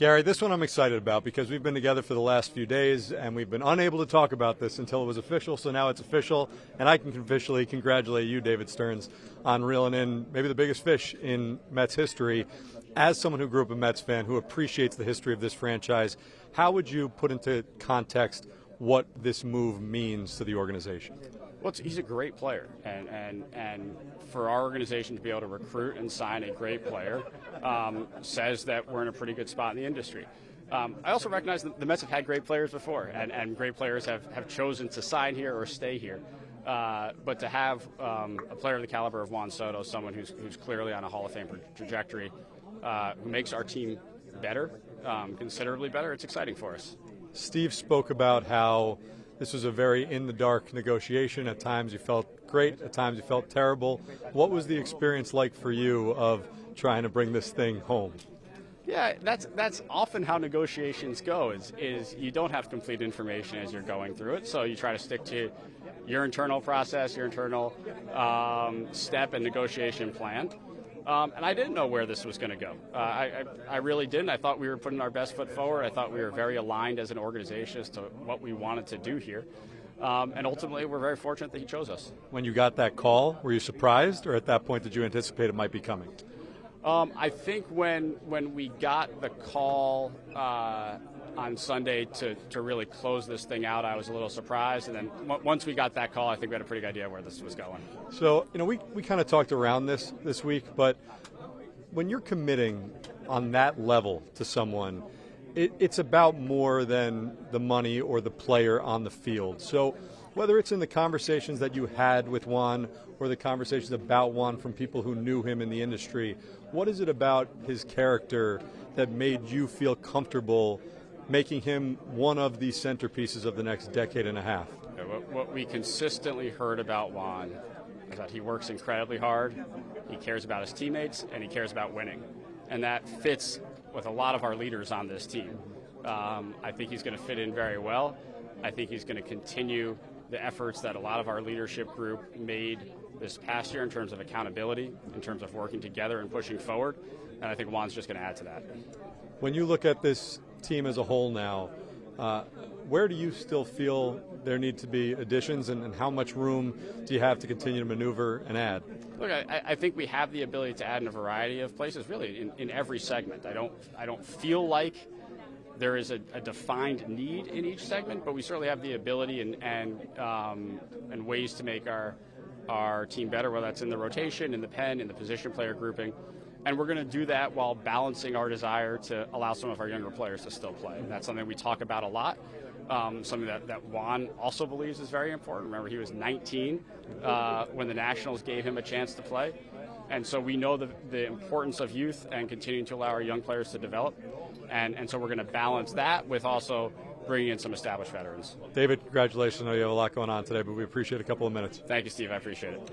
Gary, this one I'm excited about because we've been together for the last few days and we've been unable to talk about this until it was official, so now it's official, and I can officially congratulate you, David Stearns, on reeling in maybe the biggest fish in Mets history. As someone who grew up a Mets fan, who appreciates the history of this franchise, how would you put into context what this move means to the organization? Well, he's a great player, and for our organization to be able to recruit and sign a great player says that we're in a pretty good spot in the industry. I also recognize that the Mets have had great players before, and great players have chosen to sign here or stay here. But to have a player of the caliber of Juan Soto, someone who's clearly on a Hall of Fame trajectory, who makes our team better, considerably better, it's exciting for us. Steve spoke about how this was a very in-the-dark negotiation. At times you felt great, at times you felt terrible. What was the experience like for you of trying to bring this thing home? Yeah, that's often how negotiations go, is you don't have complete information as you're going through it, so you try to stick to your internal process, your internal step and negotiation plan. And I didn't know where this was going to go. I really didn't. I thought we were putting our best foot forward. I thought we were very aligned as an organization as to what we wanted to do here. And ultimately, we're very fortunate that he chose us. When you got that call, were you surprised, or at that point did you anticipate it might be coming? I think when we got the call on Sunday to really close this thing out, I was a little surprised. And then once we got that call, I think we had a pretty good idea where this was going. So, we kind of talked around this week, but when you're committing on that level to someone, it's about more than the money or the player on the field. So whether it's in the conversations that you had with Juan or the conversations about Juan from people who knew him in the industry, what is it about his character that made you feel comfortable making him one of the centerpieces of the next decade and a half? What we consistently heard about Juan is that he works incredibly hard, he cares about his teammates, and he cares about winning. And that fits with a lot of our leaders on this team. I think he's going to fit in very well. I think he's going to continue the efforts that a lot of our leadership group made this past year in terms of accountability, in terms of working together and pushing forward. And I think Juan's just going to add to that. When you look at this team as a whole now, where do you still feel there need to be additions, and how much room do you have to continue to maneuver and add? Look, I think we have the ability to add in a variety of places, really in every segment. I don't feel like there is a defined need in each segment, but we certainly have the ability and ways to make our team better, whether that's in the rotation, in the pen, in the position player grouping. And we're going to do that while balancing our desire to allow some of our younger players to still play. And that's something we talk about a lot, something that Juan also believes is very important. Remember, he was 19 when the Nationals gave him a chance to play. And so we know the importance of youth and continuing to allow our young players to develop. And so we're going to balance that with also bringing in some established veterans. David, congratulations. I know you have a lot going on today, but we appreciate a couple of minutes. Thank you, Steve. I appreciate it.